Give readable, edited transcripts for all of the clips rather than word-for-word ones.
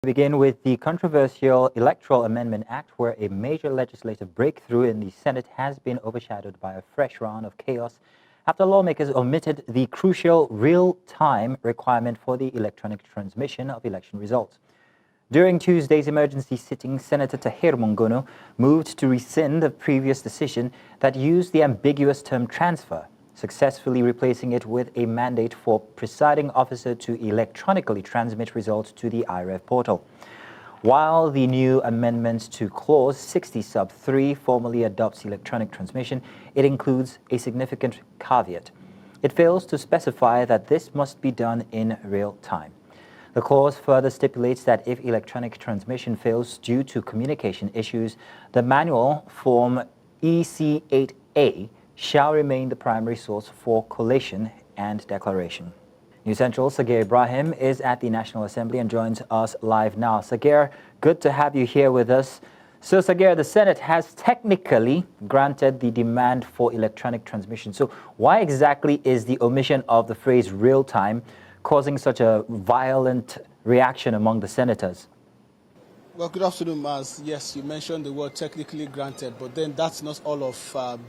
We begin with the controversial Electoral Amendment Act, where a major legislative breakthrough in the Senate has been overshadowed by a fresh round of chaos after lawmakers omitted the crucial real-time requirement for the electronic transmission of election results. During Tuesday's emergency sitting, Senator Tahir Monguno moved to rescind the previous decision that used the ambiguous term transfer, successfully replacing it with a mandate for presiding officer to electronically transmit results to the IREV portal. While the new amendment to Clause 60 sub 3 formally adopts electronic transmission, it includes a significant caveat. It fails to specify that this must be done in real time. The clause further stipulates that if electronic transmission fails due to communication issues, the manual Form EC8A shall remain the primary source for collation and declaration. News Central Sagir Ibrahim is at the National Assembly and joins us live now. Sagir, good to have you here with us. So Sagir, the Senate has technically granted the demand for electronic transmission. So why exactly is the omission of the phrase real time causing such a violent reaction among the senators? Well, good afternoon, Maz. Yes, you mentioned the word technically granted, but then that's not all of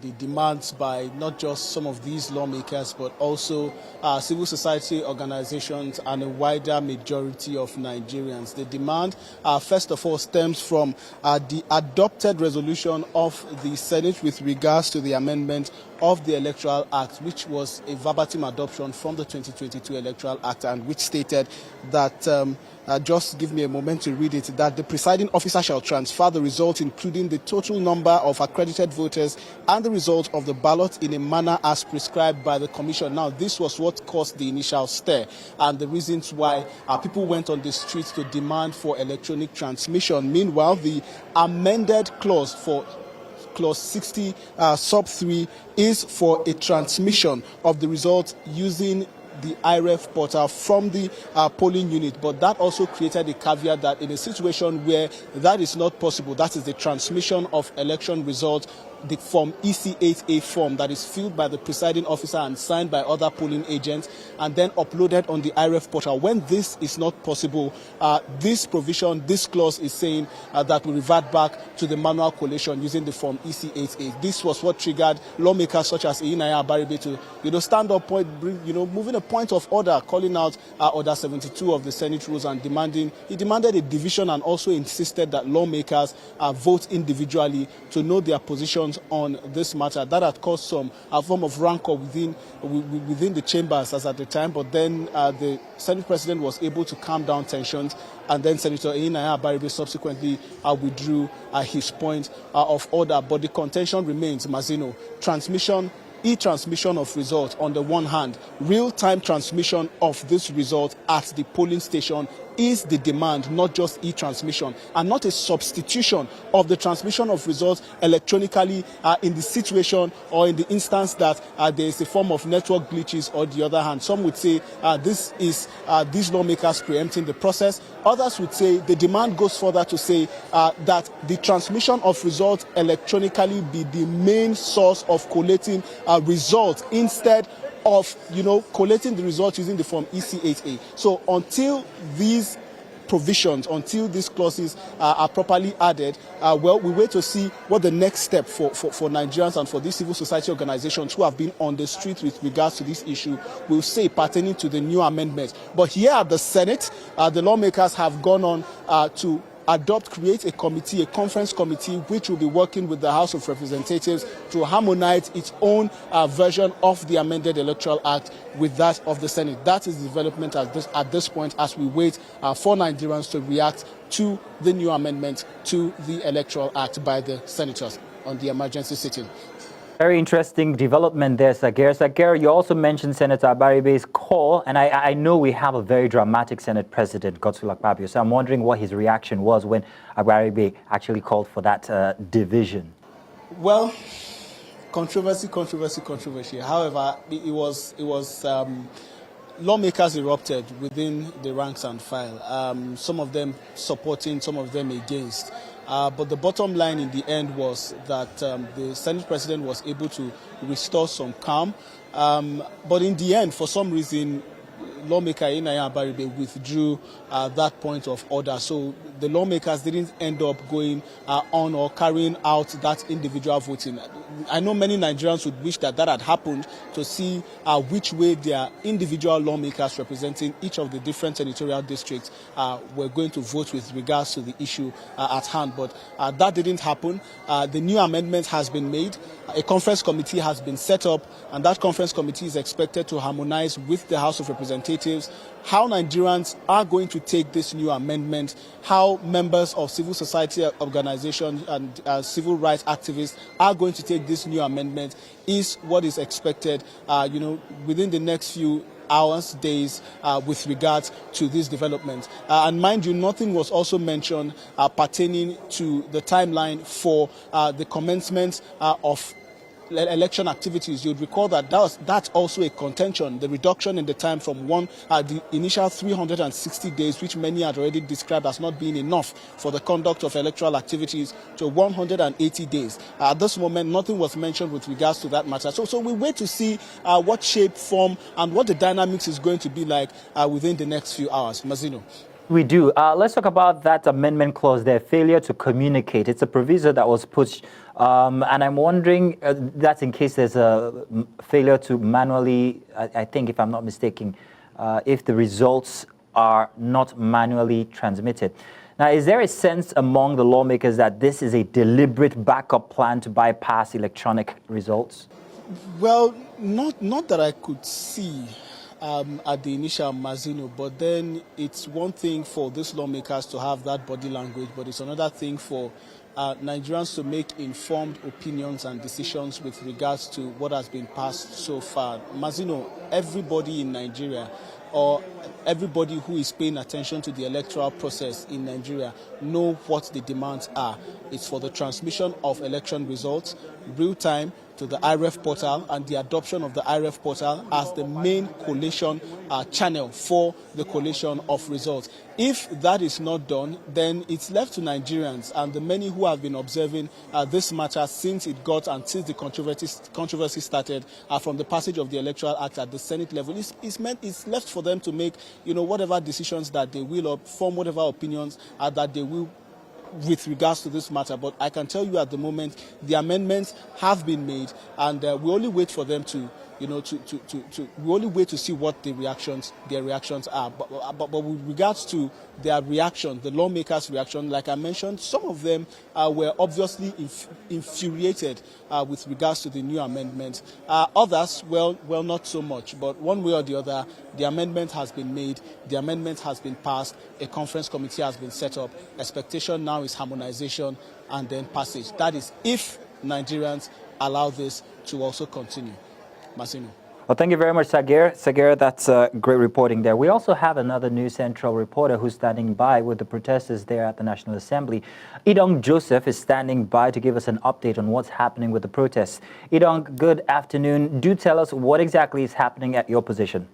the demands by not just some of these lawmakers, but also civil society organizations and a wider majority of Nigerians. The demand, first of all, stems from the adopted resolution of the Senate with regards to the amendment of the Electoral Act, which was a verbatim adoption from the 2022 Electoral Act, and which stated that just give me a moment to read it, that the presiding officer shall transfer the result, including the total number of accredited voters and the result of the ballot, in a manner as prescribed by the Commission. Now, this was what caused the initial stir and the reasons why people went on the streets to demand for electronic transmission. Meanwhile, the amended clause for Clause 60 sub 3 is for a transmission of the results using the IREV portal from the polling unit, but that also created a caveat that in a situation where that is not possible, that is the transmission of election results, the Form EC8A form that is filled by the presiding officer and signed by other polling agents and then uploaded on the IREV portal. When this is not possible, this provision, this clause is saying that we revert back to the manual collation using the Form EC8A. This was what triggered lawmakers such as Enyinnaya Abaribe to, stand up, moving a point of order, calling out Order 72 of the Senate rules and he demanded a division and also insisted that lawmakers vote individually to know their positions on this matter. That had caused a form of rancor within the chambers as at the time, but then the Senate President was able to calm down tensions, and then Senator Enyinnaya Abaribe subsequently withdrew his point of order. But the contention remains, Mazino, e-transmission of results on the one hand, real-time transmission of this result at the polling station is the demand, not just e-transmission, and not a substitution of the transmission of results electronically in the situation or in the instance that there is a form of network glitches. Or the other hand, some would say this is these lawmakers preempting the process. Others would say the demand goes further to say that the transmission of results electronically be the main source of collating results instead of collating the results using the Form EC8A. So until these provisions, until these clauses are properly added, well, we wait to see what the next step for Nigerians and for these civil society organizations who have been on the street with regards to this issue will say pertaining to the new amendment. But here at the Senate, the lawmakers have gone on to create a committee, a conference committee, which will be working with the House of Representatives to harmonize its own version of the amended Electoral Act with that of the Senate. That is the development at this point as we wait for Nigerians to react to the new amendment to the Electoral Act by the senators on the emergency sitting. Very interesting development there, Sagir. Sagir, you also mentioned Senator Abaribe's call, and I know we have a very dramatic Senate President, Godswill Akpabio, so I'm wondering what his reaction was when Abaribe actually called for that division. Well, controversy. However, it was lawmakers erupted within the ranks and file, some of them supporting, some of them against. But the bottom line in the end was that the Senate President was able to restore some calm. But in the end, for some reason, lawmaker Enyinnaya Abaribe withdrew that point of order. So the lawmakers didn't end up going on or carrying out that individual voting. I know many Nigerians would wish that had happened to see which way their individual lawmakers representing each of the different senatorial districts were going to vote with regards to the issue at hand. But that didn't happen. The new amendment has been made. A conference committee has been set up, and that conference committee is expected to harmonize with the House of Representatives how Nigerians are going to take this new amendment, how members of civil society organizations and civil rights activists are going to take this new amendment is what is expected, within the next few hours, days, with regards to this development. And mind you, nothing was also mentioned pertaining to the timeline for the commencement of election activities. You'd recall that that's also a contention, the reduction in the time from the initial 360 days, which many had already described as not being enough for the conduct of electoral activities, to 180 days. At this moment, nothing was mentioned with regards to that matter. So we wait to see what shape, form, and what the dynamics is going to be like within the next few hours. Mazino. We do. Let's talk about that amendment clause there, failure to communicate. It's a proviso that was put, and I'm wondering, that's in case there's a failure to manually, I think if I'm not mistaken, if the results are not manually transmitted. Now, is there a sense among the lawmakers that this is a deliberate backup plan to bypass electronic results? Well, not that I could see. At the initial Mazino, but then it's one thing for these lawmakers to have that body language, but it's another thing for Nigerians to make informed opinions and decisions with regards to what has been passed so far. Mazino, everybody in Nigeria, or everybody who is paying attention to the electoral process in Nigeria, know what the demands are. It's for the transmission of election results, real time, to the IREF portal, and the adoption of the IREF portal as the main collation channel for the collation of results. If that is not done, then it's left to Nigerians and the many who have been observing this matter since it got and since the controversy started from the passage of the Electoral Act at the Senate level. It's left for them to make, whatever decisions that they will, or form whatever opinions that they will with regards to this matter. But I can tell you at the moment, the amendments have been made, and we only wait for them to, we only wait to see what their reactions are. But with regards to their reaction, the lawmakers' reaction, like I mentioned, some of them were obviously infuriated with regards to the new amendment. Others, well, not so much. But one way or the other, the amendment has been made, the amendment has been passed, a conference committee has been set up. Expectation now is harmonization and then passage. That is if Nigerians allow this to also continue. Masino. Well, thank you very much, Sagir. Sagir, that's great reporting there. We also have another News Central reporter who's standing by with the protesters there at the National Assembly. Idong Joseph is standing by to give us an update on what's happening with the protests. Idong, good afternoon. Do tell us what exactly is happening at your position.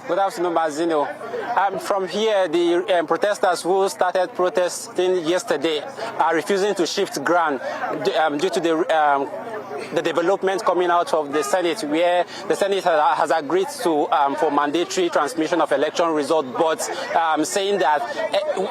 Good afternoon, Mazino. From here, the protesters who started protesting yesterday are refusing to shift ground due to the development coming out of the Senate, where the Senate has agreed to for mandatory transmission of election results, but saying that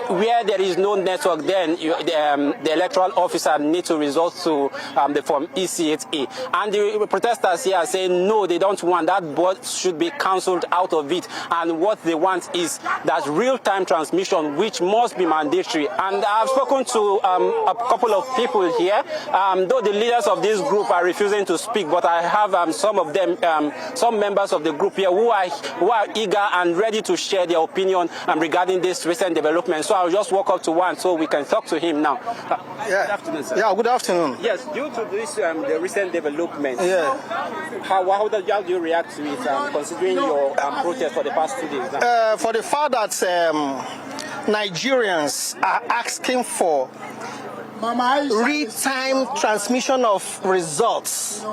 where there is no network, then the electoral officer needs to resort to the Form EC8A. And the protesters here are saying no, they don't want that. Board should be cancelled out of it, and what they want is that real-time transmission, which must be mandatory. And I've spoken to a couple of people here, though the leaders of this group are refusing to speak, but I have some of them, some members of the group here who are eager and ready to share their opinion regarding this recent development. So I'll just walk up to one so we can talk to him now. Good afternoon, sir. Yeah, good afternoon. Yes, due to this the recent development, how do you react to it, considering your protest for the past 2 days now? For the fact that Nigerians are asking for real-time transmission of results,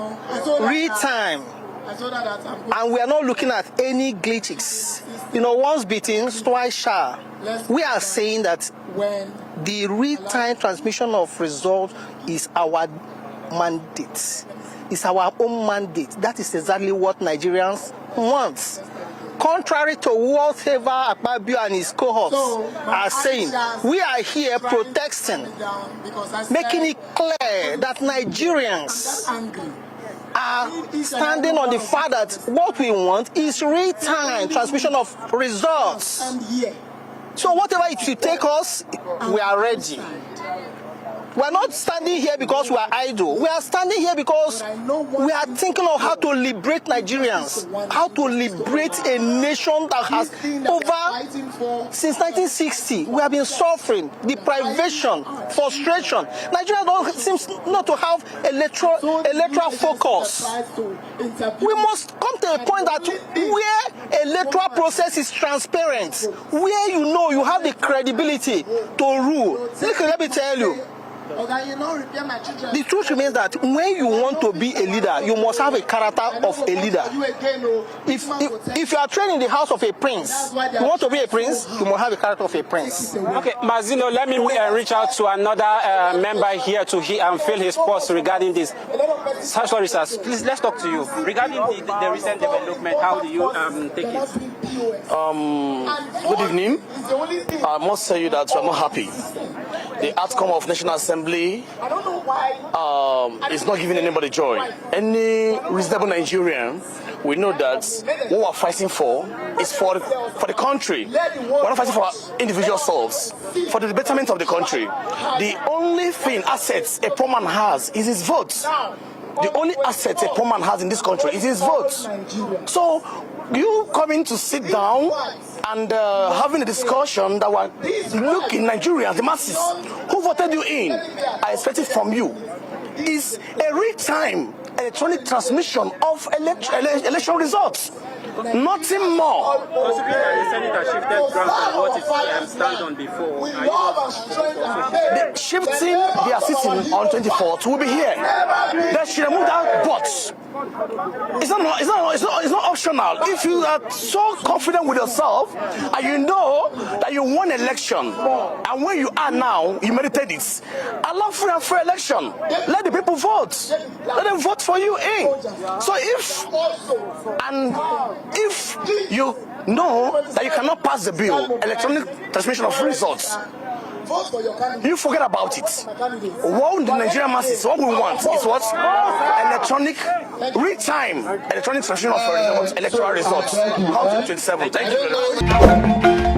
real-time, and we are not looking at any glitches. Once beaten, twice shy. We are saying that the real-time transmission of results is our mandate. It's our own mandate. That is exactly what Nigerians want. contrary to whatever Akpabio and his cohorts are saying, we are here protesting, making it clear that Nigerians are standing on the fact that what we want is real-time transmission of results. So whatever it will take us, we are ready. We are not standing here because we are idle. We are standing here because we are thinking of how to liberate Nigerians, how to liberate a nation that has since 1960, we have been suffering deprivation, frustration. Nigeria don't seems not to have electoral focus. We must come to a point that where electoral process is transparent, where you know you have the credibility to rule. Let me tell you. The truth remains that when you want to be a leader, you must have a character of a leader. If you are trained in the house of a prince, you want to be a prince, you must have a character of a prince. Okay, Mazino, let me reach out to another member here to hear and fill his pulse regarding this. Sorry, sir. Please, let's talk to you. Regarding the recent development, how do you take it? Good evening. I must tell you that I'm not happy. The outcome of National Assembly is not giving anybody joy. Any reasonable Nigerian, we know that what we're fighting for is for the country. We're not fighting for our individual selves, for the betterment of the country. The only thing, assets a poor man has is his vote. The only asset a poor man has in this country is his vote. So you coming to sit down and having a discussion that we're looking Nigerians, the masses who voted you in, I expect it from you, is a real-time electronic transmission of election results. Nothing more. Possibly the Senate shifted ground from what it stand on before. Shifting their sitting on 24th will be here. They should remove that but. It's not optional. If you are so confident with yourself and you know that you won election, and where you are now, you meditate it, allow free and fair election. Let the people vote. Let them vote for you in. So if you know that you cannot pass the bill, electronic transmission of results, you forget about it. What the Nigerian masses, what we want is what? Electronic, real-time electronic transmission of electoral results. Come to 27. Thank you very much.